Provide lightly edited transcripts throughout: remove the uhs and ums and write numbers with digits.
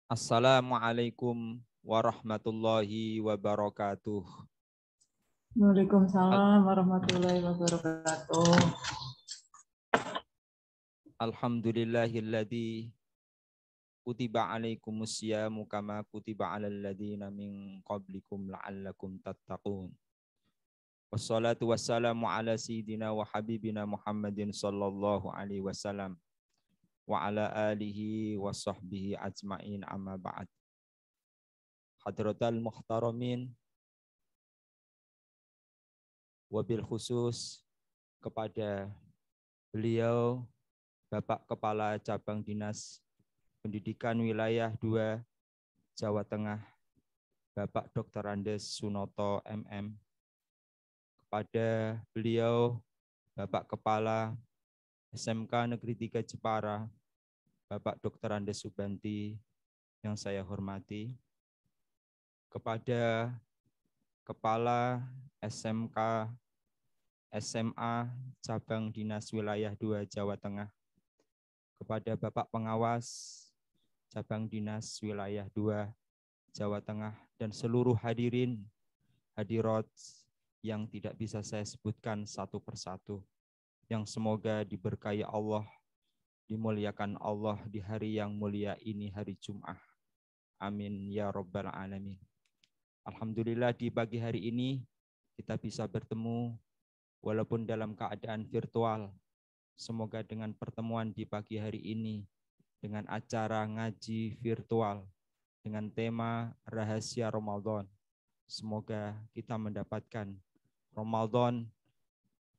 Assalamualaikum warahmatullahi wabarakatuh. Waalaikumsalam warahmatullahi wabarakatuh. Alhamdulillahilladzi kutiba alaikumus syamu kama kutiba alal ladzina min qablikum la'allakum tattaqun. Wassalatu wassalamu ala sayyidina wa habibina Muhammadin sallallahu alaihi wasallam wa ala alihi wa sahbihi ajma'in amma ba'd. Hadratal muhtaramin, wabil khusus kepada beliau Bapak Kepala Cabang Dinas Pendidikan Wilayah 2 Jawa Tengah, Bapak Dr. Andes Sunoto MM, kepada beliau Bapak Kepala SMK Negeri 3 Jepara, Bapak Dr. Andes Subanti yang saya hormati, kepada Kepala SMK SMA Cabang Dinas Wilayah 2 Jawa Tengah, kepada Bapak Pengawas Cabang Dinas Wilayah 2 Jawa Tengah, dan seluruh hadirin hadirat yang tidak bisa saya sebutkan satu persatu, yang semoga diberkahi Allah, dimuliakan Allah di hari yang mulia ini, hari Jum'ah. Amin ya Rabbal Alamin. Alhamdulillah di pagi hari ini kita bisa bertemu walaupun dalam keadaan virtual. Semoga dengan pertemuan di pagi hari ini, dengan acara ngaji virtual, dengan tema Rahasia Ramadan, semoga kita mendapatkan Ramadan,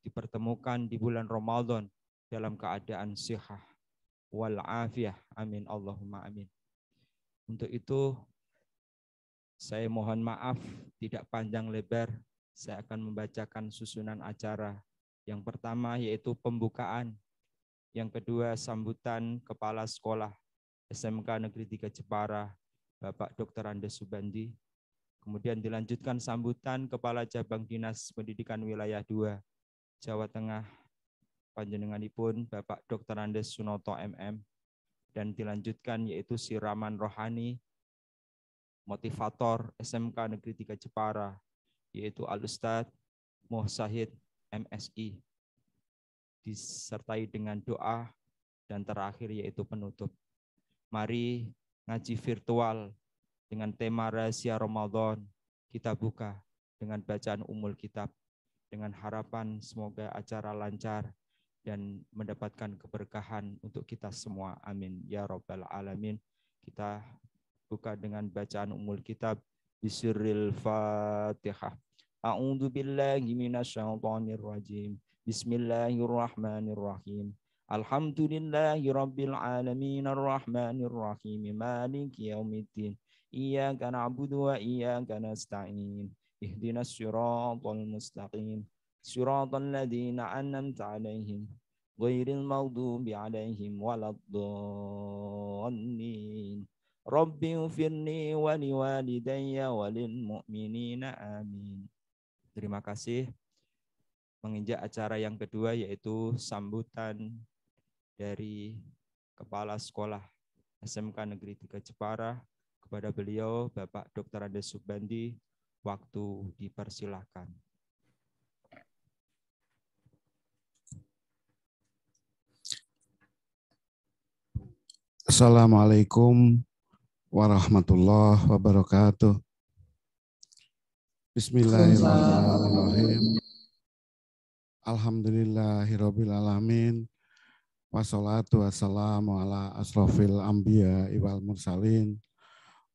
dipertemukan di bulan Ramadan dalam keadaan sihah wal afiyah. Amin Allahumma amin. Untuk itu saya mohon maaf tidak panjang lebar, saya akan membacakan susunan acara. Yang pertama yaitu pembukaan, yang kedua sambutan Kepala Sekolah SMK Negeri 3 Jepara, Bapak Dr. Andes Subandi. Kemudian dilanjutkan sambutan Kepala Cabang Dinas Pendidikan Wilayah 2 Jawa Tengah, panjenenganipun Bapak Dr. Andes Sunoto MM. Dan dilanjutkan yaitu siraman rohani motivator SMK Negeri 3 Jepara, yaitu Al-Ustadz Muhsahid MSI, disertai dengan doa, dan terakhir yaitu penutup. Mari ngaji virtual dengan tema Rahasia Ramadan, kita buka dengan bacaan Ummul Kitab, dengan harapan semoga acara lancar dan mendapatkan keberkahan untuk kita semua. Amin ya Rabbal Alamin. Kita buka dengan bacaan Ummul Kitab. Bisirril Fatihah. A'udzu billahi minasyaitonir rajim. Bismillahirrahmanirrahim. Alhamdulillahi rabbil alamin arrahmanir rahim maliki yaumiddin. Iyyaka na'budu wa iyyaka nasta'in. Ihdinas siratal mustaqim. Siratal ladzina an'amta 'alaihim ghairil maghdubi 'alaihim waladdallin. Rabbi ufirni wa liwalidayya walil mu'minina amin. Terima kasih. Menginjak acara yang kedua yaitu sambutan dari Kepala Sekolah SMK Negeri 3 Jepara. Kepada beliau Bapak Dr. Andes Subandi, waktu dipersilahkan. Assalamualaikum warahmatullahi wabarakatuh. Bismillahirrahmanirrahim. Alhamdulillahirabbil alamin. Wassalatu wassalamu ala asrofil anbiya wal mursalin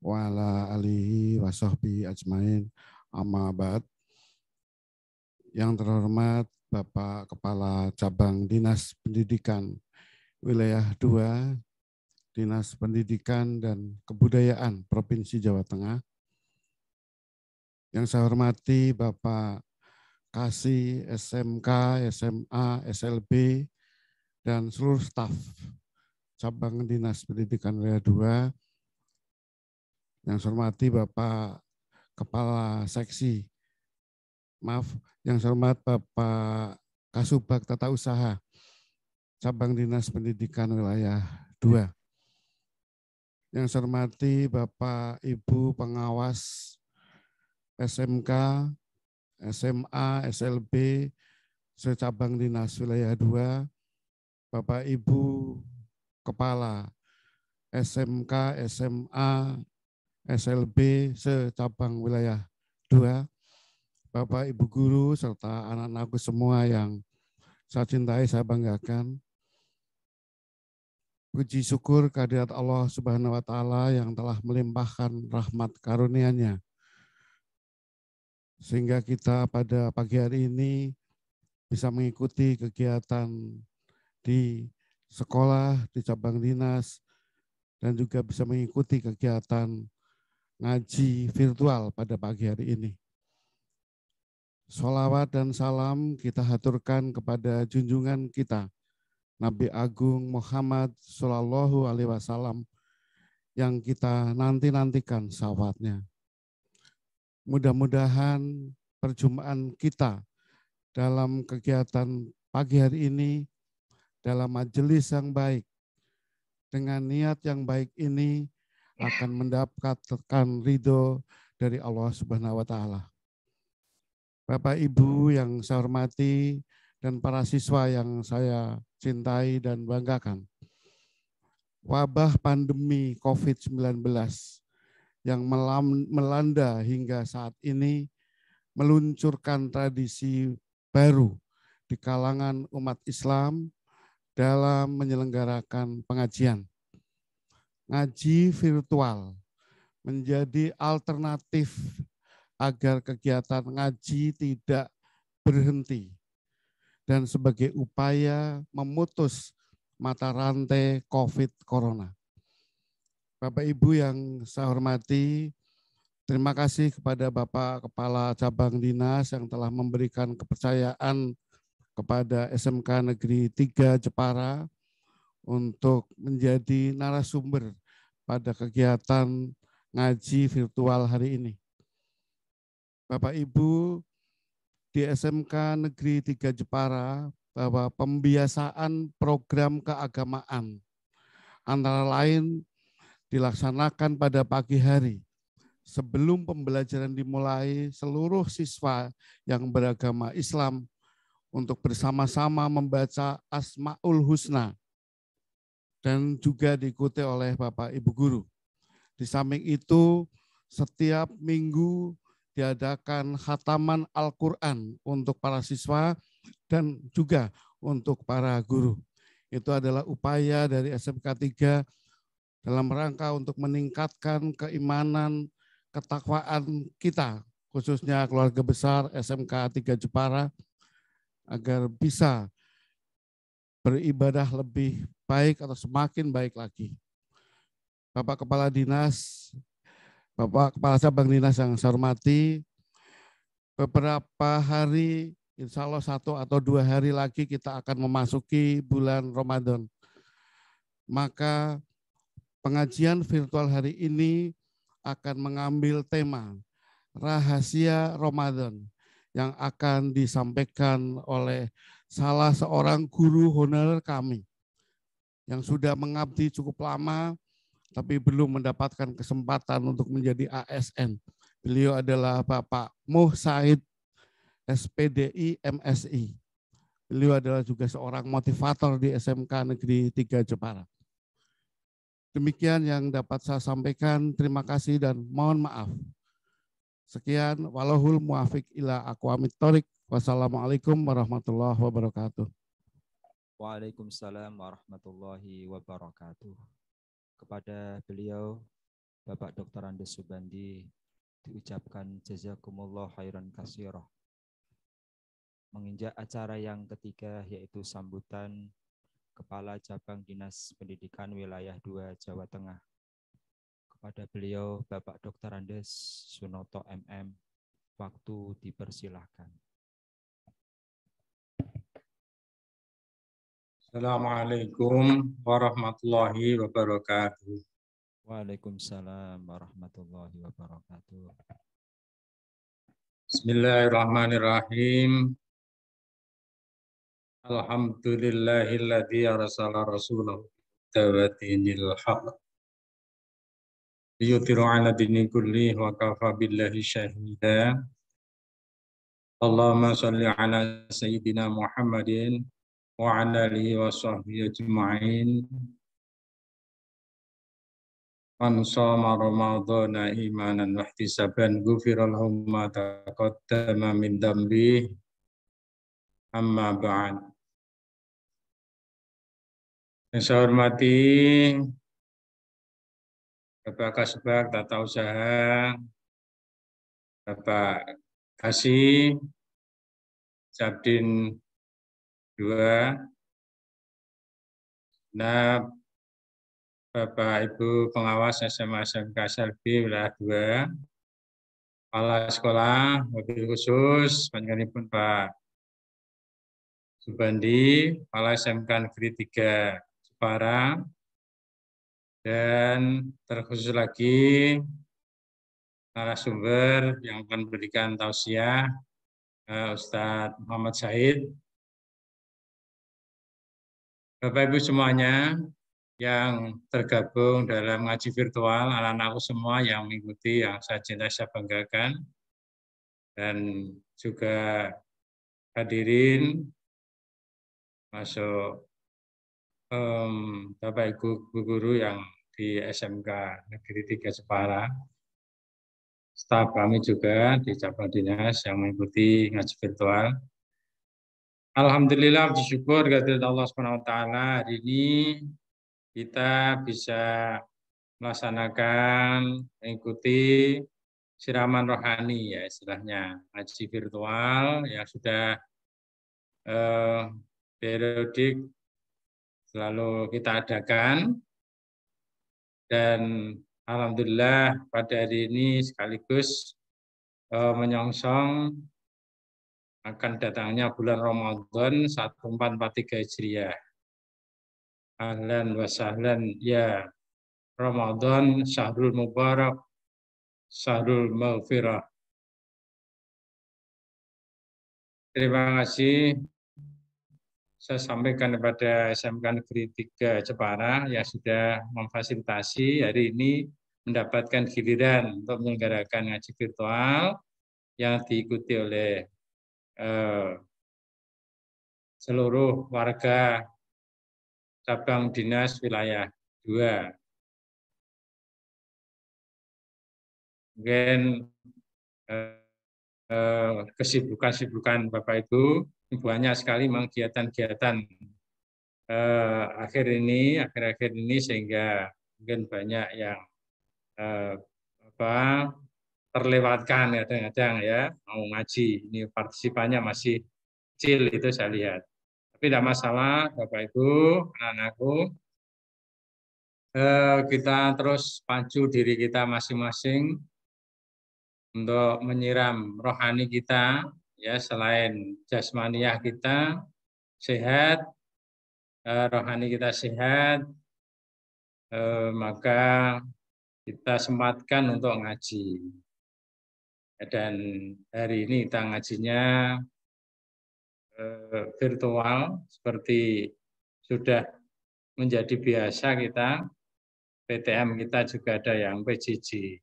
wa ala alihi wa sahbihi ajmain. Amma ba'd. Yang terhormat Bapak Kepala Cabang Dinas Pendidikan Wilayah 2 Dinas Pendidikan dan Kebudayaan Provinsi Jawa Tengah. Yang saya hormati Bapak Kasih SMK, SMA, SLB, dan seluruh staf Cabang Dinas Pendidikan Wilayah 2. Yang saya hormati Bapak Kepala Seksi, yang saya hormati Bapak Kasubag Tata Usaha Cabang Dinas Pendidikan Wilayah 2. Yang saya hormati Bapak Ibu pengawas SMK, SMA, SLB, secabang dinas wilayah 2, Bapak Ibu Kepala SMK, SMA, SLB, secabang wilayah 2, Bapak Ibu guru, serta anak-anakku semua yang saya cintai, saya banggakan. Puji syukur kehadirat Allah Subhanahu wa Ta'ala yang telah melimpahkan rahmat karunia-Nya, sehingga kita pada pagi hari ini bisa mengikuti kegiatan di sekolah, di cabang dinas, dan juga bisa mengikuti kegiatan ngaji virtual pada pagi hari ini. Sholawat dan salam kita haturkan kepada junjungan kita, Nabi Agung Muhammad Sallallahu Alaihi Wasallam, yang kita nantikan syafaatnya. Mudah-mudahan perjumpaan kita dalam kegiatan pagi hari ini dalam majelis yang baik, dengan niat yang baik ini akan mendapatkan ridho dari Allah Subhanahu wa Ta'ala. Bapak Ibu yang saya hormati dan para siswa yang saya cintai dan banggakan, wabah pandemi COVID-19 yang melanda hingga saat ini meluncurkan tradisi baru di kalangan umat Islam dalam menyelenggarakan pengajian. Ngaji virtual menjadi alternatif agar kegiatan ngaji tidak berhenti dan sebagai upaya memutus mata rantai COVID Corona. Bapak Ibu yang saya hormati, terima kasih kepada Bapak Kepala Cabang Dinas yang telah memberikan kepercayaan kepada SMK Negeri 3 Jepara untuk menjadi narasumber pada kegiatan ngaji virtual hari ini. Bapak Ibu, di SMK Negeri 3 Jepara bahwa pembiasaan program keagamaan antara lain dilaksanakan pada pagi hari. Sebelum pembelajaran dimulai, seluruh siswa yang beragama Islam untuk bersama-sama membaca Asmaul Husna dan juga diikuti oleh Bapak Ibu guru. Di samping itu, setiap minggu diadakan khataman Al-Quran untuk para siswa dan juga untuk para guru. Itu adalah upaya dari SMK 3 dalam rangka untuk meningkatkan keimanan, ketakwaan kita, khususnya keluarga besar SMK 3 Jepara, agar bisa beribadah lebih baik atau semakin baik lagi. Bapak Kepala Dinas, Bapak Kepala Cabang Dinas yang saya hormati, beberapa hari, insya Allah 1 atau 2 hari lagi kita akan memasuki bulan Ramadan. Maka pengajian virtual hari ini akan mengambil tema rahasia Ramadan yang akan disampaikan oleh salah seorang guru honorer kami yang sudah mengabdi cukup lama tapi belum mendapatkan kesempatan untuk menjadi ASN. Beliau adalah Bapak Muh Said, SPDI MSI. Beliau adalah juga seorang motivator di SMK Negeri 3 Jepara. Demikian yang dapat saya sampaikan. Terima kasih dan mohon maaf. Sekian, walahul muafiq ila aqwamit thoriq. Wassalamualaikum warahmatullahi wabarakatuh. Waalaikumsalam warahmatullahi wabarakatuh. Kepada beliau, Bapak Dr. Andes Subandi, diucapkan jazakumullah khairan katsirah. Menginjak acara yang ketiga, yaitu sambutan Kepala Cabang Dinas Pendidikan Wilayah 2 Jawa Tengah. Kepada beliau, Bapak Dr. Andes Sunoto MM, waktu dipersilahkan. Assalamualaikum warahmatullahi wabarakatuh. Waalaikumsalam warahmatullahi wabarakatuh. Bismillahirrahmanirrahim. Alhamdulillahilladzi arsala rasulahu bil haqq liyudhiru ala dini kulli wa kafa billahi syahida. Allahumma sholli ala sayyidina Muhammadin wa ala alihi wa sahbihi ajma'in. Man shoma ramadhana imanan wa ihtisaban ghufira lahu ma taqaddama min dambi. Amma ba'd. Yang saya hormati Bapak Kasbag Tata Usaha, Bapak Kasih, Sabdin 2, nah Bapak Ibu Pengawas SMA SMK Selbi Wilayah 2, Kepala Sekolah, wabil khusus, panjenenganipun Pak Subandi, Kepala SMK Negeri 3 Jepara, dan terkhusus lagi narasumber yang akan memberikan tausiah, Ustadz Muhammad Said. Bapak Ibu semuanya yang tergabung dalam ngaji virtual, anak-anakku semua yang mengikuti, yang saya cintai, saya banggakan, dan juga hadirin masuk Bapak Ibu guru yang di SMK Negeri 3 Jepara, staf kami juga di cabang dinas yang mengikuti ngaji virtual. Alhamdulillah, bersyukur kehadirat Allah SWT, hari ini kita bisa melaksanakan, mengikuti siraman rohani, ya istilahnya ngaji virtual yang sudah periodik selalu kita adakan, dan alhamdulillah pada hari ini sekaligus menyongsong akan datangnya bulan Ramadan 1443 Hijriah. Ahlan wa sahlan ya Ramadan, syahrul mubarak, syahrul maghfirah. Terima kasih saya sampaikan kepada SMK Negeri 3 Jepara yang sudah memfasilitasi hari ini mendapatkan giliran untuk menyelenggarakan ngaji virtual yang diikuti oleh seluruh warga cabang dinas wilayah 2. Mungkin kesibukan Bapak Ibu banyak sekali memang kegiatan-kegiatan akhir-akhir ini sehingga mungkin banyak yang terlewatkan kadang-kadang ya mau ngaji. Ini partisipannya masih kecil, itu saya lihat. Tapi tidak masalah Bapak Ibu, anak-anakku, kita terus pacu diri kita masing-masing untuk menyiram rohani kita, ya selain jasmaniah kita sehat, rohani kita sehat, maka kita sempatkan untuk ngaji. Dan hari ini kita ngajinya virtual seperti sudah menjadi biasa kita. PTM kita juga ada yang PJJ.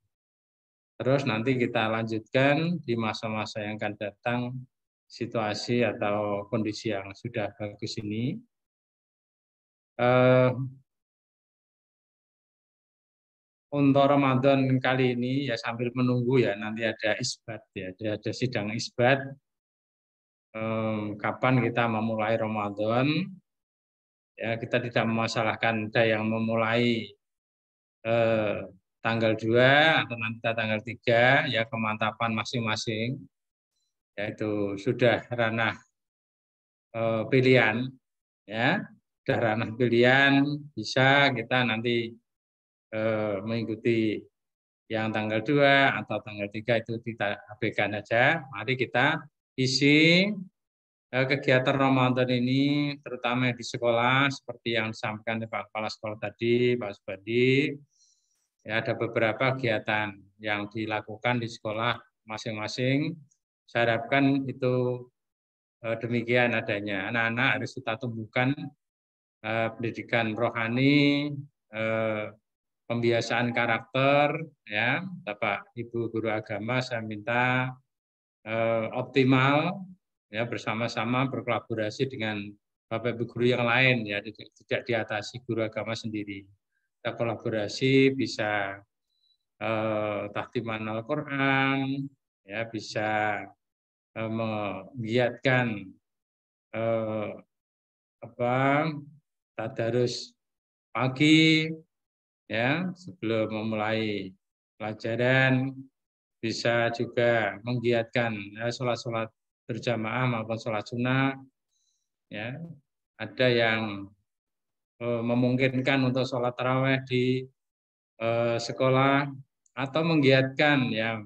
Terus nanti kita lanjutkan di masa-masa yang akan datang, situasi atau kondisi yang sudah bagus ini. Untuk Ramadan kali ini ya sambil menunggu ya nanti ada isbat ya, ada sidang isbat. Kapan kita memulai Ramadan? Ya kita tidak memasalahkan ada yang memulai tanggal 2 atau nanti tanggal 3 ya, kemantapan masing-masing, yaitu sudah ranah pilihan ya, sudah ranah pilihan, bisa kita nanti mengikuti yang tanggal 2 atau tanggal 3 itu kita abaikan aja. Mari kita isi kegiatan Ramadan ini terutama di sekolah seperti yang disampaikan Pak Kepala Sekolah tadi, Pak Subandi. Ya, ada beberapa kegiatan yang dilakukan di sekolah masing-masing. Saya harapkan itu demikian adanya. Anak-anak harus kita tumbuhkan pendidikan rohani, pembiasaan karakter, ya Bapak Ibu guru agama saya minta optimal, ya bersama-sama berkolaborasi dengan Bapak Ibu guru yang lain, ya tidak diatasi guru agama sendiri. Kita kolaborasi bisa tahtiman Al-Quran, ya bisa menggiatkan tadarus pagi, ya sebelum memulai pelajaran, bisa juga menggiatkan sholat-sholat berjamaah maupun sholat sunnah, ya ada yang memungkinkan untuk sholat tarawih di sekolah atau menggiatkan ya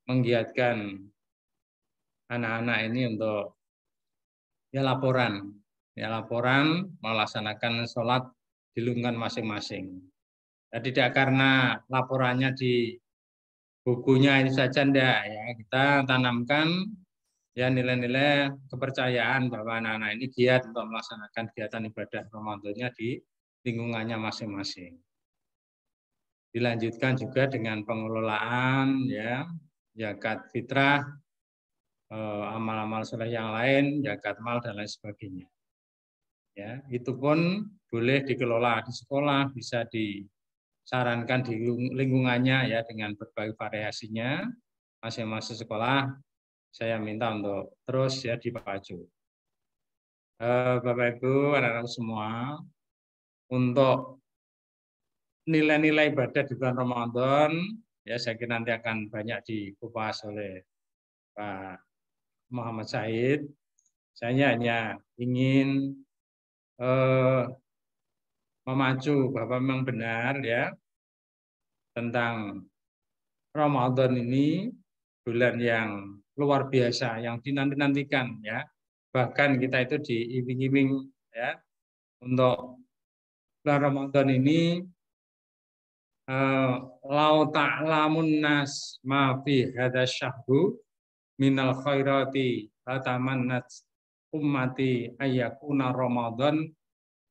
menggiatkan anak-anak ini untuk laporan melaksanakan sholat di lingkungan masing-masing. Ya, tidak karena laporannya di bukunya ini saja enggak, ya kita tanamkan ya nilai-nilai kepercayaan bahwa anak-anak ini giat untuk melaksanakan kegiatan ibadah Ramadannya di lingkungannya masing-masing. Dilanjutkan juga dengan pengelolaan ya zakat fitrah, amal-amal soleh yang lain, zakat mal dan lain sebagainya. Ya, itu pun boleh dikelola di sekolah, bisa disarankan di lingkungannya ya dengan berbagai variasinya. Masing-masing sekolah saya minta untuk terus ya dipacu. Bapak Ibu, anak-anak semua, untuk nilai-nilai ibadah di bulan Ramadan, ya saya kira nanti akan banyak dikupas oleh Pak Muhammad Said. Saya hanya ingin memacu bahwa memang benar ya tentang Ramadan ini bulan yang luar biasa yang dinanti-nantikan ya. Bahkan kita itu diiming-iming ya untuk bulan Ramadan ini lau ta'lamun nas ma fi hadza syahru minal khairati atamannat ummati ayyakuna Ramadan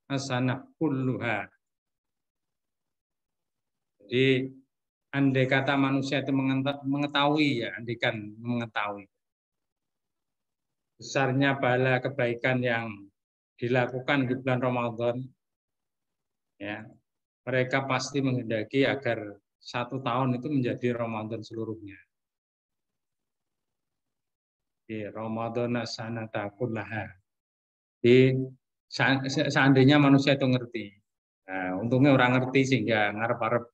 hasanah kulluha. Jadi andai kata manusia itu mengetahui ya, andaikan mengetahui besarnya pahala kebaikan yang dilakukan di bulan Ramadan, ya mereka pasti menghendaki agar 1 tahun itu menjadi Ramadan seluruhnya. Di Ramadan sanata kullaha. Di seandainya manusia itu ngerti. Nah, untungnya orang ngerti sehingga ngarep-arep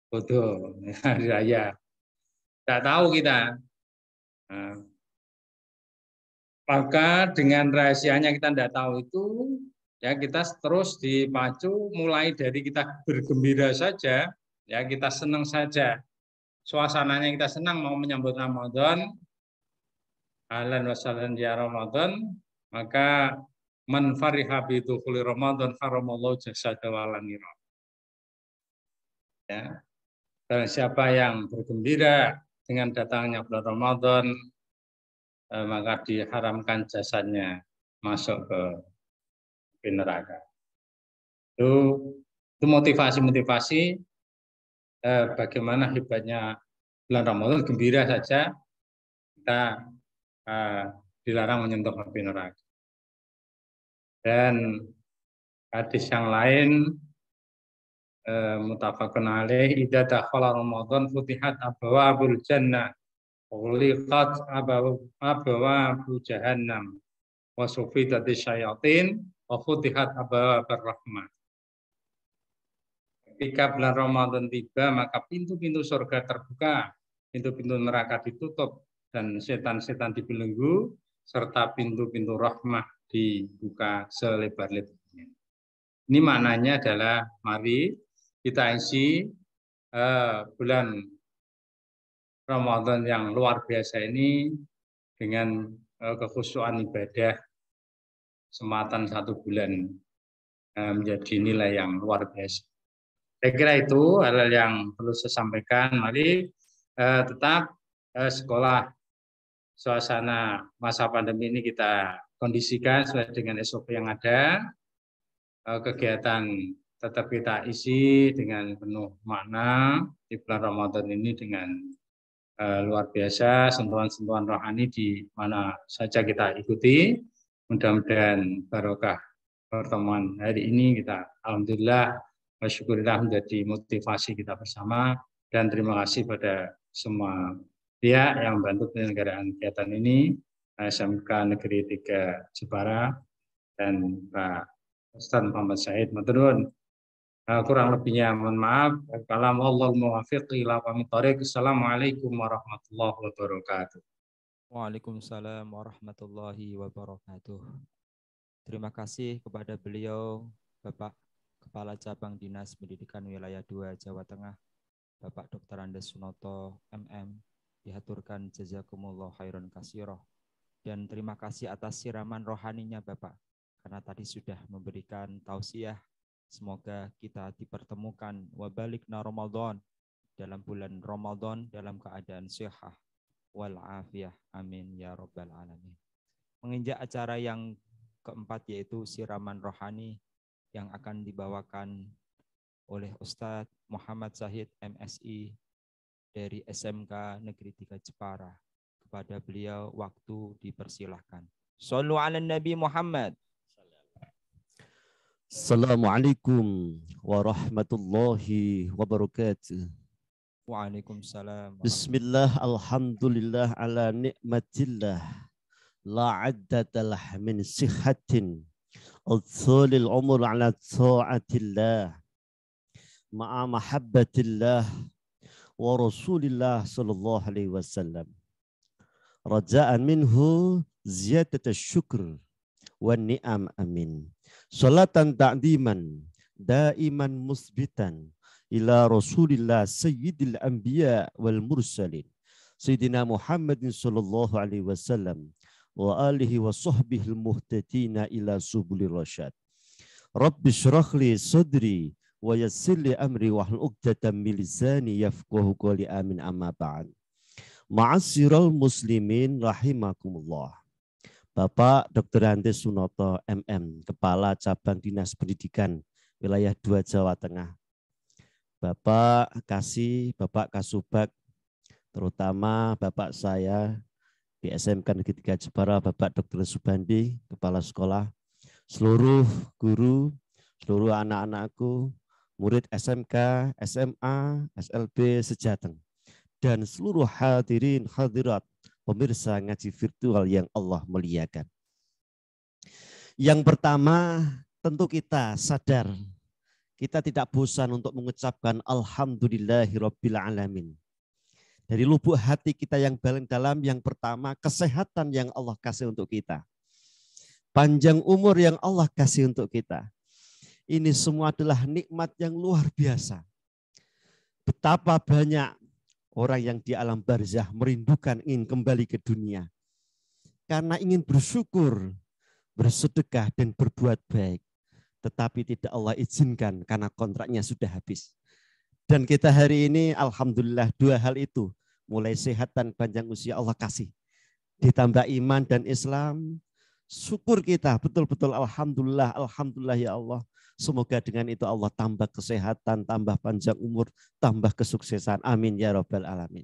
bodoh. Ya, tidak tahu kita. Nah, maka dengan rahasianya kita tidak tahu itu, ya kita terus dipacu mulai dari kita bergembira saja, ya kita senang saja. Suasananya kita senang mau menyambut Ramadan, ahlan wa sahlan ya Ramadan, maka man fariha bi dukhuli Ramadan haramallahu jasada wal nira. Ya. Dan siapa yang bergembira dengan datangnya bulan Ramadan, maka diharamkan jasadnya masuk ke neraka. Itu motivasi-motivasi bagaimana hebatnya bulan Ramadan, gembira saja kita dilarang menyentuh api neraka. Dan hadis yang lain muttafaqun alaih, idza dakhala Ramadan futihat abwaabul jannah ughliqat abwaabu jahannam wa sufidat syayatin wa futihat abwaabur rahmah. Ketika bulan Ramadan tiba, maka pintu-pintu surga terbuka, pintu-pintu neraka ditutup, dan setan-setan dibelenggu, serta pintu-pintu rahmah dibuka selebar-lebarnya. Ini maknanya adalah mari kita isi bulan Ramadan yang luar biasa ini dengan kekhusyuan ibadah sematan 1 bulan menjadi nilai yang luar biasa. Saya kira itu hal yang perlu saya sampaikan. Mari tetap sekolah suasana masa pandemi ini kita kondisikan sesuai dengan SOP yang ada. kegiatan tetap kita isi dengan penuh makna di bulan Ramadan ini dengan luar biasa, sentuhan-sentuhan rohani di mana saja kita ikuti. Mudah-mudahan barokah pertemuan hari ini kita alhamdulillah syukurillah menjadi motivasi kita bersama, dan terima kasih pada semua pihak yang membantu penyelenggaraan kegiatan ini, SMK Negeri 3 Jepara dan Pak Ustaz Muhammad Said. Maturun. Kurang lebihnya mohon maaf. Kalamullah muwaffiq ila aqwamit thoriq. Assalamualaikum warahmatullahi wabarakatuh. Waalaikumsalam warahmatullahi wabarakatuh. Terima kasih kepada beliau, Bapak Kepala Cabang Dinas Pendidikan Wilayah 2 Jawa Tengah, Bapak Dr. Andes Sunoto, MM. Dihaturkan jazakumullah khairan katsiran. Dan terima kasih atas siraman rohaninya Bapak, karena tadi sudah memberikan tausiah. Semoga kita dipertemukan wabalikna Ramadan, dalam bulan Ramadan dalam keadaan sehat wal afiyah. Amin ya rabbal alamin. Menginjak acara yang keempat, yaitu siraman rohani yang akan dibawakan oleh Ustadz Muhammad Said MSI dari SMK Negeri 3 Jepara. Kepada beliau waktu dipersilahkan. Shallu ala Nabi Muhammad. Assalamualaikum warahmatullahi wabarakatuh. Waalaikumsalam. Bismillah, alhamdulillah ala nikmatillah, la addatalah min sihatin, al-thulil umur ala ta'atillah, ma'a mahabbatillah, wa rasulillah sallallahu alaihi wasallam. Raja'an minhu ziyadat syukr wa ni'am amin. Salatan ta'diman daiman musbitan ila Rasulillah sayyidil anbiya wal mursalin Sayyidina Muhammadin sallallahu alaihi wasallam wa alihi wa sahbihi muhtadina ila subulir rasyad. Rabbi syrah li sadri wa yassir li amri wahlul 'uqdatam min lisani yafqahu qawli. Amin amma ba'd. Ma'asyiral muslimin rahimakumullah. Bapak Dr. Andes Sunoto MM, Kepala Cabang Dinas Pendidikan Wilayah 2 Jawa Tengah. Bapak Kasih, Bapak Kasubag, terutama Bapak saya di SMK Negeri 3 Jepara, Bapak Dr. Subandi, Kepala Sekolah, seluruh guru, seluruh anak-anakku, murid SMK, SMA, SLB sejateng, dan seluruh hadirin hadirat pemirsa ngaji virtual yang Allah muliakan. Yang pertama, tentu kita sadar, kita tidak bosan untuk mengucapkan alhamdulillahirabbil alamin. Dari lubuk hati kita yang paling dalam, yang pertama, kesehatan yang Allah kasih untuk kita. Panjang umur yang Allah kasih untuk kita. Ini semua adalah nikmat yang luar biasa. Betapa banyak orang yang di alam barzah merindukan ingin kembali ke dunia. Karena ingin bersyukur, bersedekah, dan berbuat baik. Tetapi tidak Allah izinkan karena kontraknya sudah habis. Dan kita hari ini alhamdulillah dua hal itu. Mulai sehat dan panjang usia Allah kasih. Ditambah iman dan Islam. Syukur kita betul-betul alhamdulillah, alhamdulillah ya Allah. Semoga dengan itu Allah tambah kesehatan, tambah panjang umur, tambah kesuksesan. Amin ya rabbal alamin.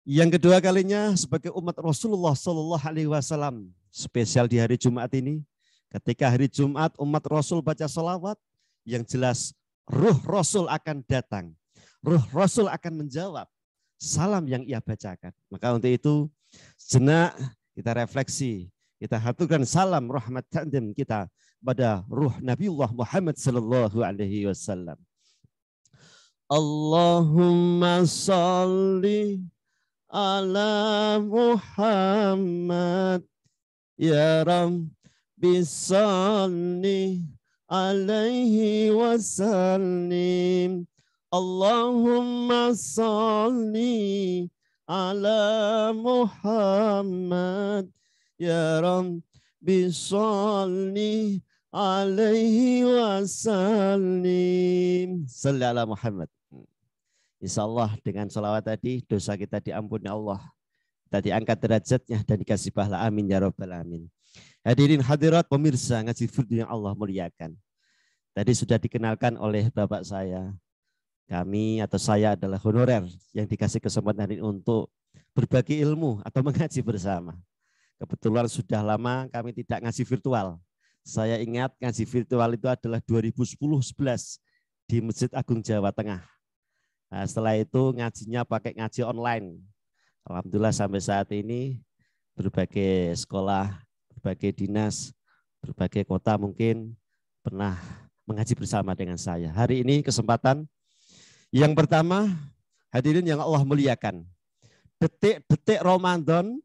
Yang kedua kalinya sebagai umat Rasulullah Sallallahu Alaihi Wasallam, spesial di hari Jumat ini, ketika hari Jumat umat Rasul baca salawat, yang jelas Ruh Rasul akan datang, Ruh Rasul akan menjawab salam yang ia bacakan. Maka untuk itu sejenak kita refleksi, kita haturkan salam rahmat ta'zim kita pada ruh Nabiullah Muhammad sallallahu alaihi wasallam. Allahumma salli ala Muhammad ya Rabbi salli alaihi wasallim. Allahumma salli ala Muhammad ya Rabbi salli alaihi wasallim. Salli ala Muhammad. Insyaallah dengan salawat tadi dosa kita diampuni Allah. Kita diangkat derajatnya dan dikasih pahala. Amin ya rabbal alamin. Hadirin hadirat pemirsa ngaji Firdu yang Allah muliakan. Tadi sudah dikenalkan oleh bapak saya. Kami atau saya adalah honorer yang dikasih kesempatan ini untuk berbagi ilmu atau mengaji bersama. Kebetulan sudah lama kami tidak ngaji virtual. Saya ingat ngaji virtual itu adalah 2010-11 di Masjid Agung Jawa Tengah. Nah, setelah itu ngajinya pakai ngaji online. Alhamdulillah sampai saat ini berbagai sekolah, berbagai dinas, berbagai kota mungkin pernah mengaji bersama dengan saya. Hari ini kesempatan yang pertama, hadirin yang Allah muliakan. Detik-detik Ramadan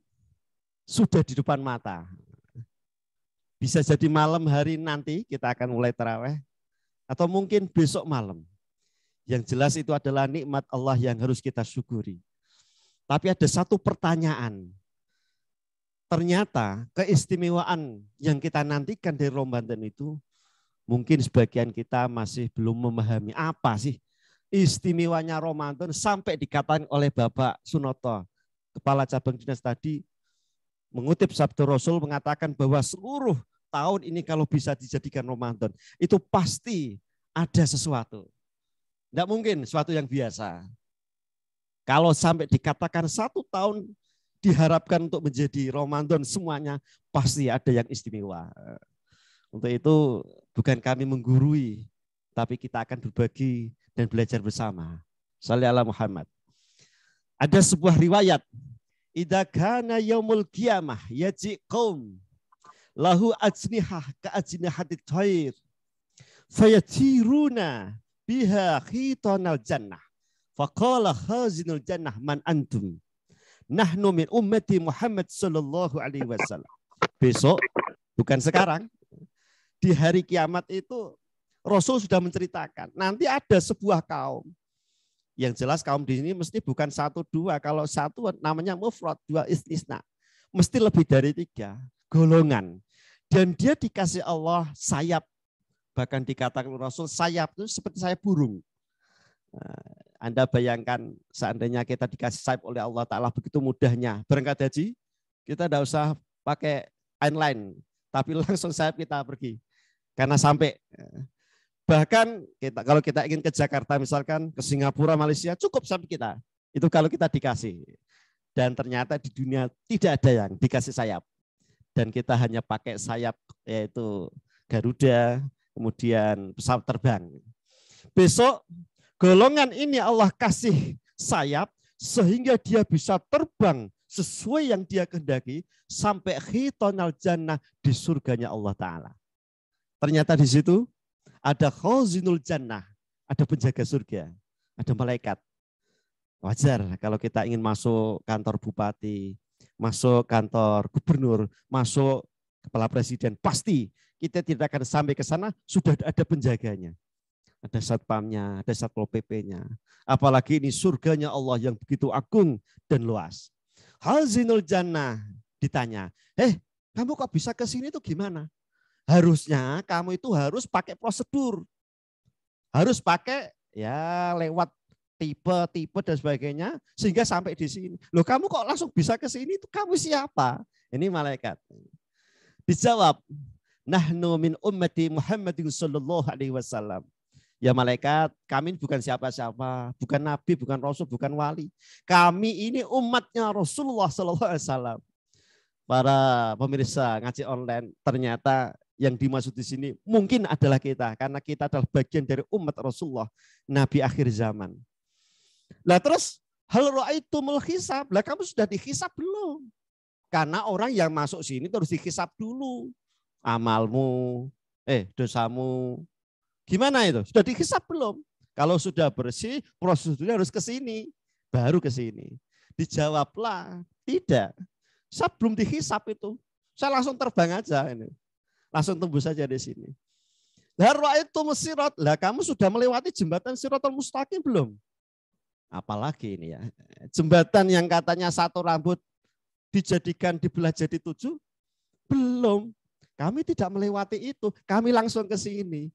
sudah di depan mata. Bisa jadi malam hari nanti kita akan mulai tarawih atau mungkin besok malam. Yang jelas itu adalah nikmat Allah yang harus kita syukuri. Tapi ada satu pertanyaan. Ternyata keistimewaan yang kita nantikan dari Ramadan itu mungkin sebagian kita masih belum memahami apa sih istimewanya Ramadan sampai dikatakan oleh Bapak Sunoto, Kepala Cabang Dinas tadi, mengutip sabda Rasul mengatakan bahwa seluruh tahun ini kalau bisa dijadikan Ramadan, itu pasti ada sesuatu. Tidak mungkin sesuatu yang biasa. Kalau sampai dikatakan 1 tahun diharapkan untuk menjadi Ramadan semuanya, pasti ada yang istimewa. Untuk itu bukan kami menggurui, tapi kita akan berbagi dan belajar bersama. Shalli ala Muhammad. Ada sebuah riwayat. Idza kana yaumul qiyamah yaji qaum lahu ajnihah ka ajnihatit thair fayatiruna biha khitanal jannah. Faqala khazinul jannah man antum? Nahnu min ummati Muhammad sallallahu alaihi wasallam. Besok, bukan sekarang. Di hari kiamat itu Rasul sudah menceritakan. Nanti ada sebuah kaum. Yang jelas kaum di sini mesti bukan 1, 2. Kalau 1 namanya mufrad, 2 istisna. Mesti lebih dari 3 golongan. Dan dia dikasih Allah sayap. Bahkan dikatakan Rasul sayap itu seperti sayap burung. Anda bayangkan seandainya kita dikasih sayap oleh Allah Ta'ala begitu mudahnya. Berangkat haji, kita tidak usah pakai inline. Tapi langsung sayap kita pergi. Karena sampai. Bahkan kalau kita ingin ke Jakarta misalkan, ke Singapura, Malaysia, cukup sampai kita. Itu kalau kita dikasih. Dan ternyata di dunia tidak ada yang dikasih sayap. Dan kita hanya pakai sayap yaitu Garuda, kemudian pesawat terbang. Besok golongan ini Allah kasih sayap sehingga dia bisa terbang sesuai yang dia kehendaki sampai khitanal jannah di surganya Allah Ta'ala. Ternyata di situ ada khazinul jannah, ada penjaga surga, ada malaikat. Wajar kalau kita ingin masuk kantor bupati, masuk kantor gubernur, masuk kepala presiden, pasti kita tidak akan sampai ke sana, sudah ada penjaganya. Ada satpamnya, ada satpol PP-nya. Apalagi ini surganya Allah yang begitu agung dan luas. Khazinul jannah ditanya, kamu kok bisa ke sini tuh gimana? Harusnya kamu itu harus pakai prosedur. Harus pakai ya lewat tipe dan sebagainya sehingga sampai di sini. Loh kamu kok langsung bisa ke sini? Itu kamu siapa? Ini malaikat. Dijawab, nahnu min ummati Muhammadin sallallahu alaihi wasallam. Ya malaikat, kami bukan siapa-siapa, bukan nabi, bukan rasul, bukan wali. Kami ini umatnya Rasulullah sallallahu alaihi wasallam. Para pemirsa ngaji online, ternyata yang dimaksud di sini mungkin adalah kita, karena kita adalah bagian dari umat Rasulullah, Nabi akhir zaman. Lah terus, hal ra'aitumul hisab, lah kamu sudah dihisab belum? Karena orang yang masuk sini terus dihisab dulu. Amalmu, dosamu, gimana itu? Sudah dihisab belum? Kalau sudah bersih, prosedurnya harus ke sini, baru ke sini. Dijawablah, tidak. Saya belum dihisab itu. Saya langsung terbang aja ini. Langsung tembus saja di sini. Lah itu Sirat. Lah kamu sudah melewati jembatan Siratul Mustaqim belum? Apalagi ini ya. Jembatan yang katanya 1 rambut dijadikan dibelah jadi 7? Belum. Kami tidak melewati itu. Kami langsung ke sini.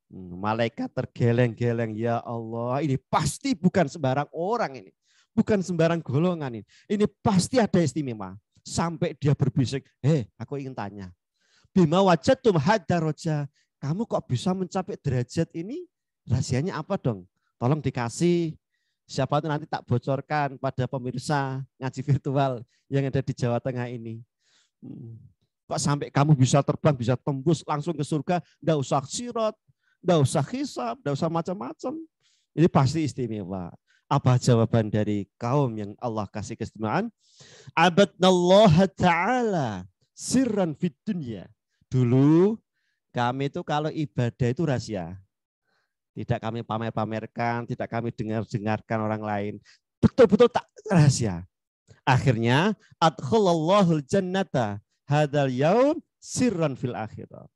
Malaikat tergeleng-geleng. Ya Allah, ini pasti bukan sembarang orang ini. Bukan sembarang golongan ini. Ini pasti ada istimewa. Sampai dia berbisik, aku ingin tanya. Bima wajadtum hadaroja. Kamu kok bisa mencapai derajat ini? Rahasianya apa dong? Tolong dikasih. Siapa itu nanti tak bocorkan pada pemirsa ngaji virtual yang ada di Jawa Tengah ini. Kok sampai kamu bisa terbang, bisa tembus langsung ke surga, enggak usah sirat, enggak usah hisab, enggak usah macam-macam. Ini pasti istimewa. Apa jawaban dari kaum yang Allah kasih keistimewaan? Abadnallaha ta'ala sirran fid dunya. Dulu kami itu kalau ibadah itu rahasia. Tidak kami pamer-pamerkan, tidak kami dengar-dengarkan orang lain. Betul-betul tak rahasia. Akhirnya adkhalallahul jannata hadzal yaum sirran fil akhirah.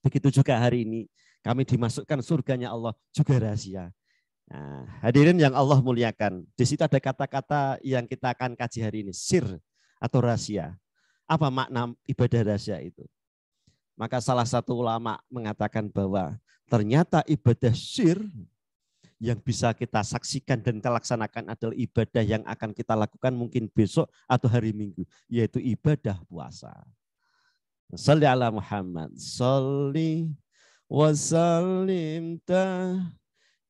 Begitu juga hari ini kami dimasukkan surganya Allah juga rahasia. Nah, hadirin yang Allah muliakan. Di situ ada kata-kata yang kita akan kaji hari ini, sir atau rahasia. Apa makna ibadah rahasia itu? Maka salah satu ulama mengatakan bahwa ternyata ibadah sir yang bisa kita saksikan dan kita laksanakan adalah ibadah yang akan kita lakukan mungkin besok atau hari Minggu, yaitu ibadah puasa. Shalli ala Muhammad, shalli wa sallim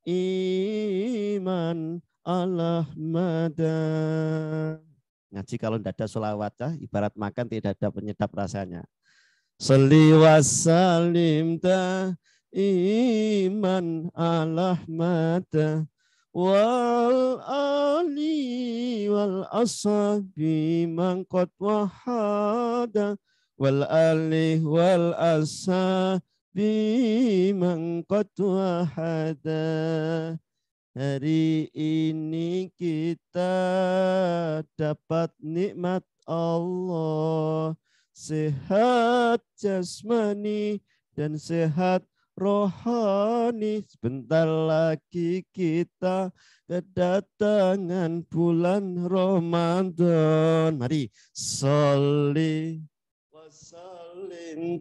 iman ala madan. Ngaji kalau tidak ada sholawat, ibarat makan tidak ada penyedap rasanya. Shalli wa sallim iman ala mata wal ali wal ashabi man qad wahada wal ali wal ashabi man qad wahada. Hari ini kita dapat nikmat Allah, sehat jasmani dan sehat rohani. Sebentar lagi kita kedatangan bulan Ramadan. Mari sholli wa sallim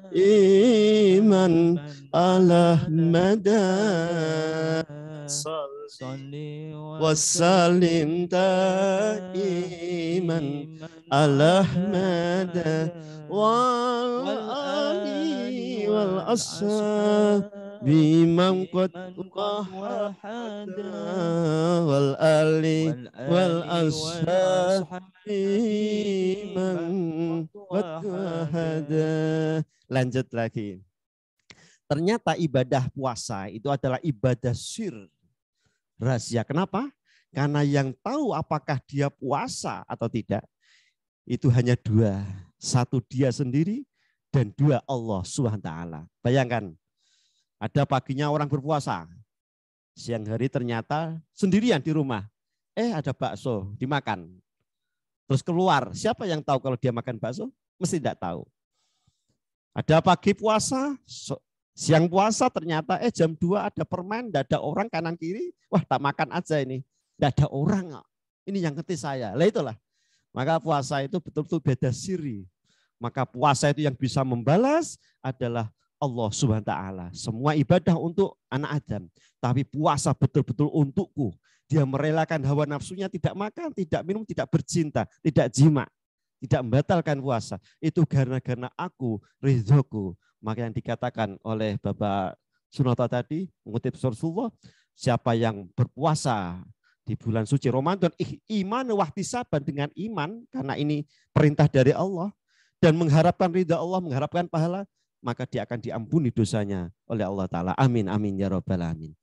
iman ala madan. Sholli wa sallim iman ala madan wal ali wal ashabi man qad wahada wal ali wal ashabi man qad wahada. Lanjut lagi. Ternyata ibadah puasa itu adalah ibadah sir, rahasia. Kenapa? Karena yang tahu apakah dia puasa atau tidak itu hanya dua. Satu dia sendiri dan dua Allah SWT. Bayangkan, ada paginya orang berpuasa, siang hari ternyata sendirian di rumah. Ada bakso dimakan. Terus keluar, siapa yang tahu kalau dia makan bakso? Mesti tidak tahu. Ada pagi puasa, siang puasa ternyata jam 2 ada permen, tidak ada orang kanan kiri. Wah, tak makan aja ini. Tidak ada orang. Ini yang ngerti saya. Lah itulah. Maka puasa itu betul-betul beda siri. Maka puasa itu yang bisa membalas adalah Allah Subhanahu wa taala. Semua ibadah untuk anak Adam, tapi puasa betul-betul untukku. Dia merelakan hawa nafsunya, tidak makan, tidak minum, tidak bercinta, tidak jima, tidak membatalkan puasa. Itu karena aku, ridhoku. Maka yang dikatakan oleh Bapak Sunata tadi, mengutip Rasulullah, siapa yang berpuasa di bulan suci Ramadan, iman wahtisaban, dengan iman, karena ini perintah dari Allah, dan mengharapkan ridha Allah, mengharapkan pahala, maka dia akan diampuni dosanya oleh Allah Ta'ala. Amin, amin, ya Rabbal Alamin.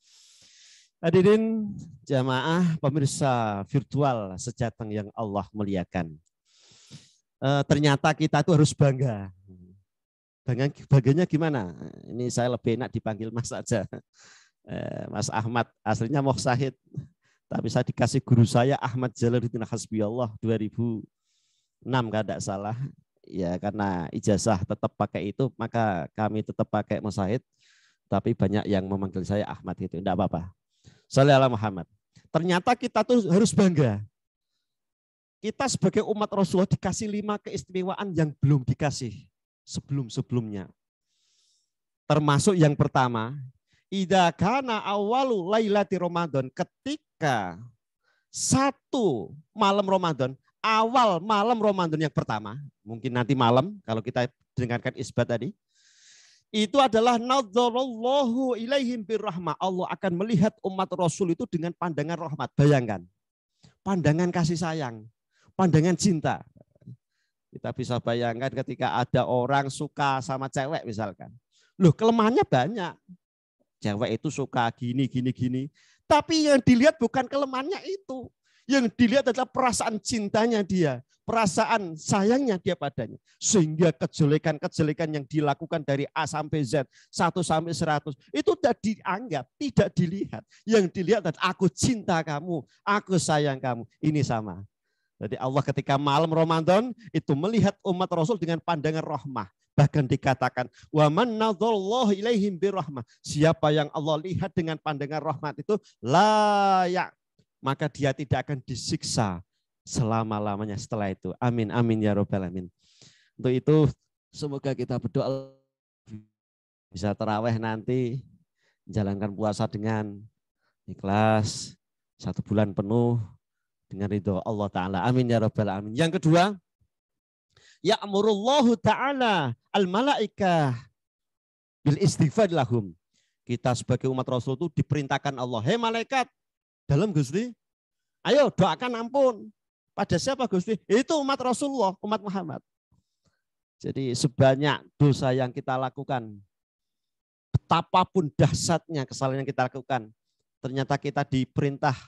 Hadirin jamaah pemirsa virtual sejateng yang Allah muliakan. Ternyata kita itu harus bangga. Bagiannya gimana? Ini saya lebih enak dipanggil Mas saja. Mas Ahmad, aslinya Moksahid. Tapi saya dikasih guru saya Ahmad Jalaluddin Hasbiyallah 2006 kalau tidak salah. Ya karena ijazah tetap pakai itu, maka kami tetap pakai Moksahid. Tapi banyak yang memanggil saya Ahmad itu. Tidak apa-apa. Shalli ala Muhammad. Ternyata kita tuh harus bangga. Kita sebagai umat Rasulullah dikasih 5 keistimewaan yang belum dikasih sebelum-sebelumnya. Termasuk yang pertama, idza kana awalu lailati Ramadan, ketika awal malam Ramadan yang pertama, mungkin nanti malam kalau kita dengarkan isbat tadi. Itu adalah nadzarallahu ilaihim birrahmah. Allah akan melihat umat Rasul itu dengan pandangan rahmat. Bayangkan. Pandangan kasih sayang. Pandangan cinta. Kita bisa bayangkan ketika ada orang suka sama cewek misalkan. Loh, kelemahannya banyak. Cewek itu suka gini. Tapi yang dilihat bukan kelemahannya itu. Yang dilihat adalah perasaan cintanya dia. Perasaan sayangnya dia padanya. Sehingga kejelekan-kejelekan yang dilakukan dari A sampai Z, 1 sampai 100, itu tidak dianggap, tidak dilihat. Yang dilihat adalah aku cinta kamu, aku sayang kamu. Ini sama. Jadi Allah ketika malam Ramadan itu melihat umat Rasul dengan pandangan rahmah. Bahkan dikatakan, wa man nadzarallahu ilaihim birrahmah. Siapa yang Allah lihat dengan pandangan rahmat itu layak, maka dia tidak akan disiksa selama-lamanya setelah itu. Amin, amin ya rabbal alamin. Untuk itu semoga kita berdoa bisa tarawih nanti, menjalankan puasa dengan ikhlas 1 bulan penuh dengan ridho Allah Ta'ala. Amin ya rabbal alamin. Yang kedua, ya'murullahu ta'ala al-malaikah bil istighfar lahum. Kita sebagai umat Rasul itu diperintahkan Allah, hei malaikat, dalam Gusti, ayo doakan ampun. Pada siapa Gusti? Itu umat Rasulullah, umat Muhammad. Jadi sebanyak dosa yang kita lakukan, betapapun dahsyatnya kesalahan yang kita lakukan, ternyata kita diperintah,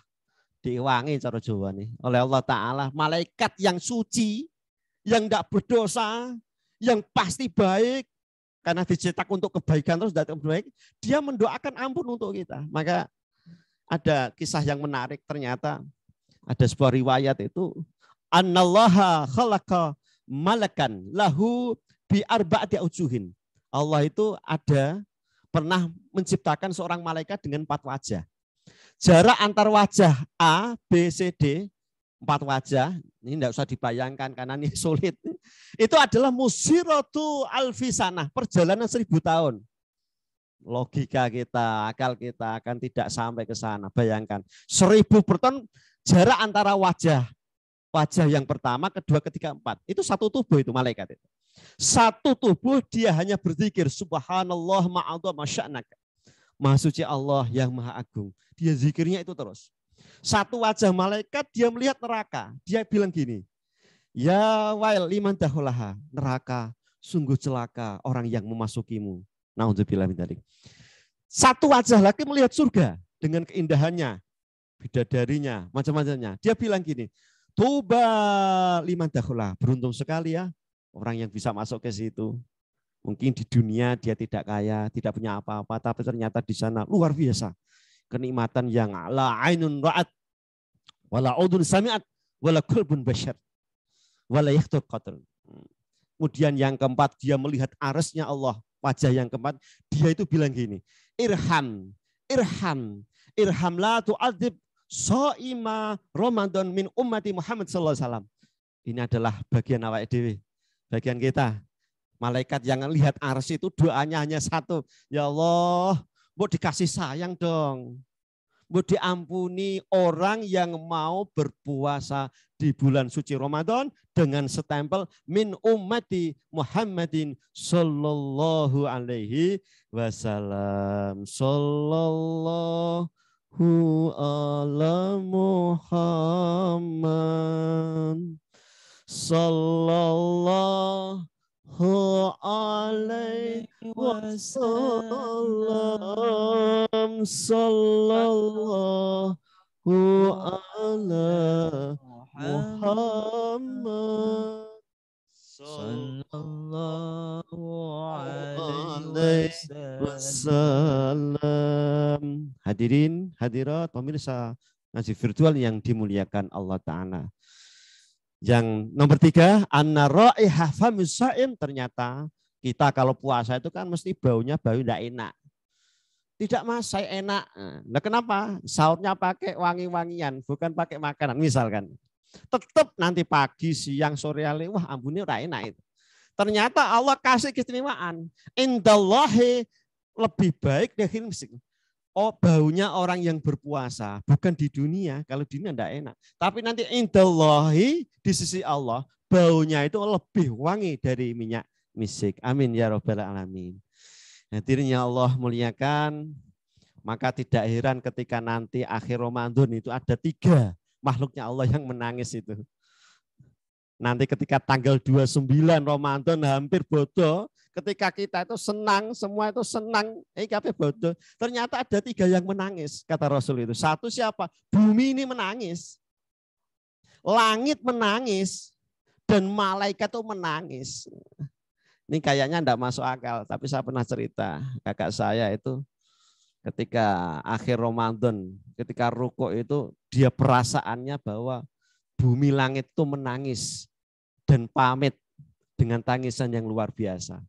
diwangi cara Jawa nih, oleh Allah Ta'ala, malaikat yang suci, yang tidak berdosa, yang pasti baik, karena dicetak untuk kebaikan terus datang baik, dia mendoakan ampun untuk kita. Maka ada kisah yang menarik, ternyata ada sebuah riwayat itu, annallaha khalaqa malakan lahu bi arba'ati aujuhin. Allah itu pernah menciptakan seorang malaikat dengan 4 wajah. Jarak antar wajah A, B, C, D, 4 wajah, ini tidak usah dibayangkan karena ini sulit. Itu adalah musiratu alfisanah, perjalanan 1000 tahun. Logika kita, akal kita akan tidak sampai ke sana. Bayangkan, 1000 tahun jarak antara wajah yang pertama, kedua, ketiga, 4. Itu satu tubuh itu malaikat itu. Satu tubuh dia hanya berzikir, subhanallah ma'adha masya'naka. Maha suci Allah yang maha agung. Dia zikirnya itu terus. Satu wajah malaikat dia melihat neraka. Dia bilang gini, ya wail liman dahulaha, neraka sungguh celaka orang yang memasukimu. Na'udzubillah min dzalik. Satu wajah lagi melihat surga dengan keindahannya, bidadarinya, macam-macamnya. Dia bilang gini, tuba liman dahulaha, beruntung sekali ya orang yang bisa masuk ke situ. Mungkin di dunia dia tidak kaya, tidak punya apa-apa, tapi ternyata di sana luar biasa. Kenikmatan yang la ainun ra'at, wala udhun sami'at, wala qalbun bashar, wala yakhtur qatr. Kemudian yang keempat, dia melihat arsy-nya Allah. Wajah yang keempat, dia itu bilang gini, irham la tu'adzib sha'ima Ramadan min ummati Muhammad sallallahu alaihi wasallam. Ini adalah bagian awake dhewe, bagian kita. Malaikat yang lihat arsy itu doanya hanya satu, ya Allah, mau dikasih sayang dong. Mau diampuni orang yang mau berpuasa di bulan suci Ramadan dengan stempel min ummati Muhammadin sallallahu alaihi wasallam. Sallallahu ala Muhammad. Sallallahu alaihi wasallam, sallallahu ala Muhammad, sallallahu alaihi wasallam. Hadirin, hadirat, pemirsa ngaji virtual yang dimuliakan Allah Ta'ala. Yang nomor 3, anna raihah famis shaim, ternyata kita kalau puasa itu kan mesti baunya bau tidak enak. Tidak mas, saya enak. Nah kenapa? Sahurnya pakai wangi-wangian, bukan pakai makanan misalkan. Tetap nanti pagi, siang, sore, wah ambunnya udah enak itu. Ternyata Allah kasih keistimewaan. Indallahi lebih baik dari musik. Oh, baunya orang yang berpuasa, bukan di dunia. Kalau di dunia tidak enak. Tapi nanti indallahi, di sisi Allah, baunya itu lebih wangi dari minyak misik. Amin ya rabbal alamin. Hadirin yang Allah muliakan, maka tidak heran ketika nanti akhir Ramadan itu ada 3 makhluknya Allah yang menangis itu. Nanti ketika tanggal 29 Ramadan hampir bodoh, ketika kita itu senang, semua itu senang, kabeh bodoh. Ternyata ada 3 yang menangis, kata Rasul itu. 1 siapa? Bumi ini menangis. Langit menangis. Dan malaikat itu menangis. Ini kayaknya enggak masuk akal, tapi saya pernah cerita. Kakak saya itu ketika akhir Ramadan, ketika rukuk itu, dia perasaannya bahwa bumi langit itu menangis dan pamit dengan tangisan yang luar biasa.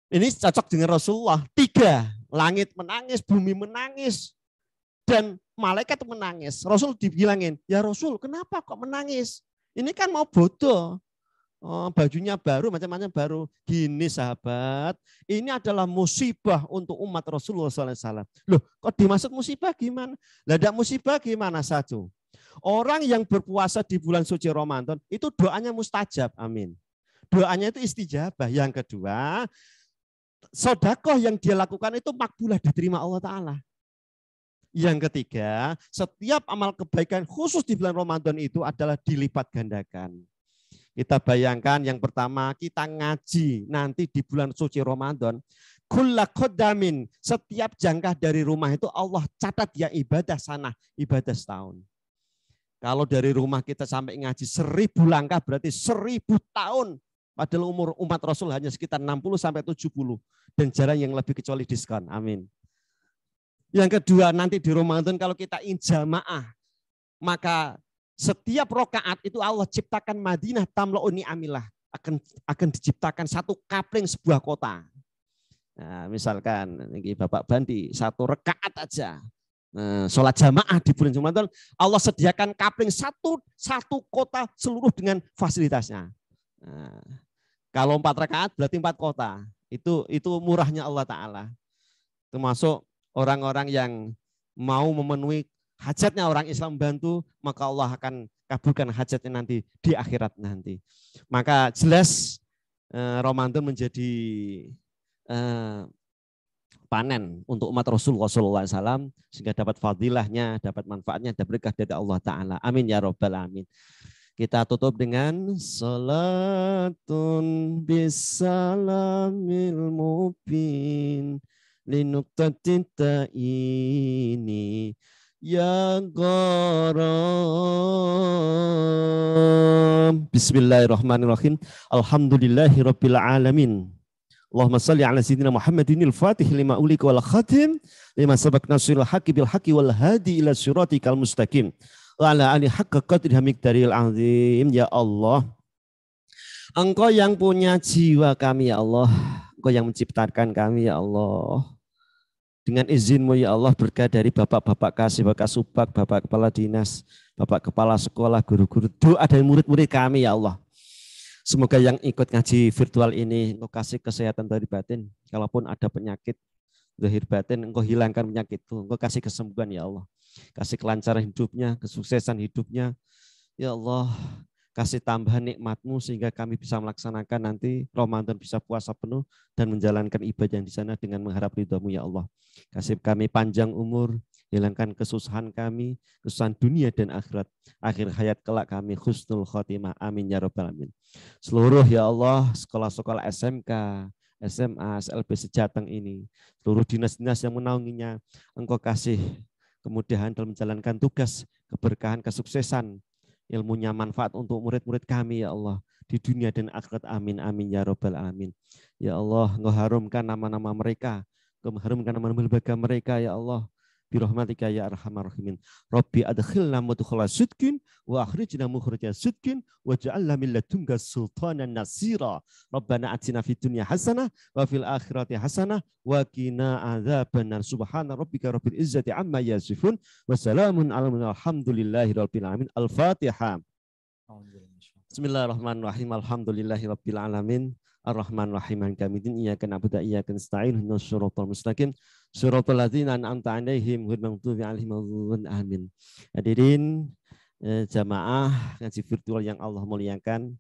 Ini cocok dengan Rasulullah. 3, langit menangis, bumi menangis, dan malaikat menangis. Rasul dibilangin, ya Rasul kenapa kok menangis? Ini kan mau bodoh. Oh, bajunya baru, macam-macam baru. Gini sahabat, ini adalah musibah untuk umat Rasulullah SAW. Loh, kok dimaksud musibah gimana? Lah enggak musibah gimana satu? Orang yang berpuasa di bulan suci Ramadan itu doanya mustajab, amin. Doanya itu istijabah. Yang kedua, sedekah yang dia lakukan itu makbulah, diterima Allah Ta'ala. Yang ketiga, setiap amal kebaikan khusus di bulan Ramadan itu adalah dilipat gandakan. Kita bayangkan yang pertama, kita ngaji nanti di bulan suci Ramadan. Kulla qadamin, setiap jangkah dari rumah itu Allah catat ya ibadah sana, ibadah setahun. Kalau dari rumah kita sampai ngaji 1000 langkah berarti 1000 tahun. Padahal umur umat Rasul hanya sekitar 60 sampai 70. Dan jarang yang lebih kecuali diskon. Amin. Yang kedua, nanti di Ramadan kalau kita jamaah, maka setiap rokaat itu Allah ciptakan Madinah tamla'u ni'amillah, akan diciptakan 1 kapling sebuah kota. Nah, misalkan ini Bapak Bandi 1 rakaat aja. Sholat jamaah di bulan Ramadan, Allah sediakan kapling satu kota seluruh dengan fasilitasnya. Nah, kalau 4 rakaat berarti 4 kota. Itu murahnya Allah Ta'ala. Termasuk orang-orang yang mau memenuhi hajatnya orang Islam bantu, maka Allah akan kabulkan hajatnya nanti di akhirat nanti. Maka jelas Ramadan menjadi panen untuk umat Rasulullah SAW sehingga dapat fadilahnya, dapat manfaatnya, dapat berkah dari Allah Ta'ala. Amin ya rabbal alamin. Kita tutup dengan salatun bisalamil mubin linuktatita ini ya garam. Bismillahirrahmanirrahim. Alhamdulillahirabbil alamin. Allahumma salli ala sayyidina Muhammadin al-Fatih lima ulika wal khatim lima sabaq nasrul haqqi bil haqqi wal hadi ila siratikal mustaqim. Wa ala ali haqqa qadrihi miqdaril azim. Ya Allah, Engkau yang punya jiwa kami ya Allah, Engkau yang menciptakan kami ya Allah. Dengan izin-Mu ya Allah, berkah dari Bapak-bapak Kasih, Bapak Subak, Bapak Kepala Dinas, Bapak Kepala Sekolah, guru-guru, doa dari murid-murid kami ya Allah. Semoga yang ikut ngaji virtual ini Engkau kasih kesehatan dari batin. Kalaupun ada penyakit zahir batin, Engkau hilangkan penyakit itu. Engkau kasih kesembuhan ya Allah. Kasih kelancaran hidupnya, kesuksesan hidupnya. Ya Allah, kasih tambahan nikmat-Mu sehingga kami bisa melaksanakan nanti Ramadan bisa puasa penuh dan menjalankan ibadah di sana dengan mengharap ridha-Mu ya Allah. Kasih kami panjang umur, hilangkan kesusahan kami, kesusahan dunia dan akhirat. Akhir hayat kelak kami husnul khotimah. Amin ya rabbal alamin. Seluruh ya Allah sekolah-sekolah SMK, SMA, SLB sejateng ini, seluruh dinas-dinas yang menaunginya, Engkau kasih kemudahan dalam menjalankan tugas, keberkahan, kesuksesan, ilmunya manfaat untuk murid-murid kami ya Allah di dunia dan akhirat. Amin amin ya rabbal alamin. Ya Allah, Engkau harumkan nama-nama mereka, Engkau harumkan nama-nama lembaga mereka ya Allah. Birahmatika ya arhamar rahimin. Rabbi adkhilna mudkhala sidqin wa akhrijna mukhraja sidqin waj'alna min ladunka sultanan nasira. Rabbana atina fid dunya hasanah wa fil akhirati hasanah wa qina adzabannar. Subhana rabbika rabbil izzati amma yasifun wa salamun alal hamdulillahi rabbil alamin. Al-Fatihah. Bismillahirrahmanirrahim. Alhamdulillahi rabbil alamin. Ar-Rahman Rahim Kamidin iyyaka na'budu wa iyyaka nasta'in ihdinas siratal mustaqim siratal ladzina an'amta 'alaihim ghairil maghdubi 'alaihim waladdallin. Amin. Hadirin jamaah ngaji virtual yang Allah muliakan,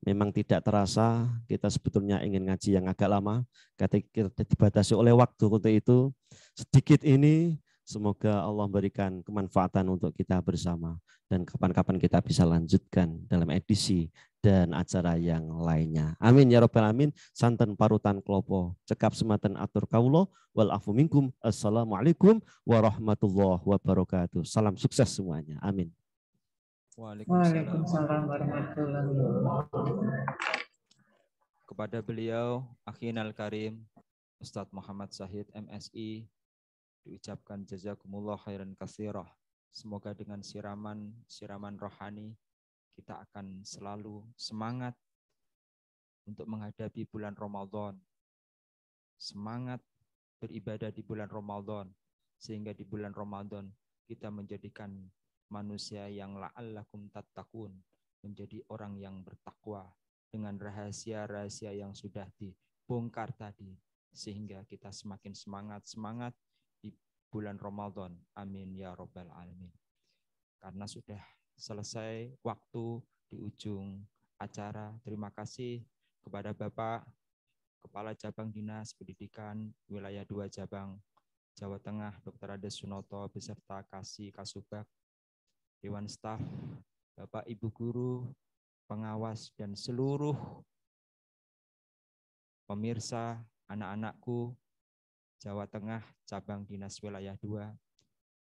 Memang tidak terasa kita sebetulnya ingin ngaji yang agak lama, ketika kita dibatasi oleh waktu untuk itu. Sedikit ini semoga Allah berikan kemanfaatan untuk kita bersama dan kapan-kapan kita bisa lanjutkan dalam edisi dan acara yang lainnya. Amin ya rabbal alamin. Santen parutan klopo cekap semanten atur kawula wal afu minkum. Assalamualaikum warahmatullahi wabarakatuh. Salam sukses semuanya. Amin. Waalaikumsalam warahmatullahi wabarakatuh. Kepada beliau, Akhinal Karim, Ustadz Muhammad Syahid MSI, diucapkan jazakumullah khairan katsirah. Semoga dengan siraman rohani, kita akan selalu semangat untuk menghadapi bulan Ramadan. Semangat beribadah di bulan Ramadan, sehingga di bulan Ramadan kita menjadikan manusia yang la'allakum tattaqun, menjadi orang yang bertakwa dengan rahasia-rahasia yang sudah dibongkar tadi, sehingga kita semakin semangat di bulan Ramadan. Amin ya rabbal alamin. Karena sudah selesai waktu di ujung acara, terima kasih kepada Bapak Kepala Cabang Dinas Pendidikan Wilayah 2 Cabang Jawa Tengah, Dr. Ades Sunoto, beserta Kasubag, Dewan Staf, Bapak Ibu Guru, pengawas, dan seluruh pemirsa, anak-anakku Jawa Tengah Cabang Dinas Wilayah 2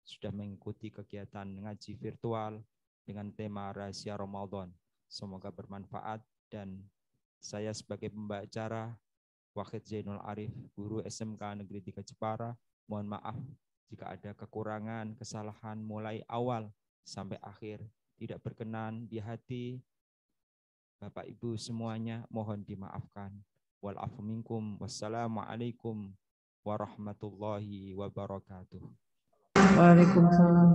sudah mengikuti kegiatan ngaji virtual dengan tema Rahasia Ramadan. Semoga bermanfaat, dan saya sebagai pembicara Wahid Zainul Arif, guru SMK Negeri 3 Jepara, mohon maaf jika ada kekurangan, kesalahan mulai awal sampai akhir tidak berkenan di hati Bapak Ibu semuanya, mohon dimaafkan. Wal afu minkum. Wassalamualaikum warahmatullahi wabarakatuh. Waalaikumsalam.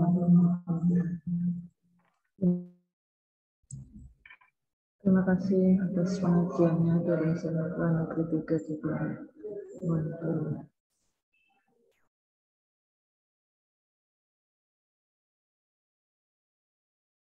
Terima kasih atas pengajiannya dari SMK Negeri 3 Jepara.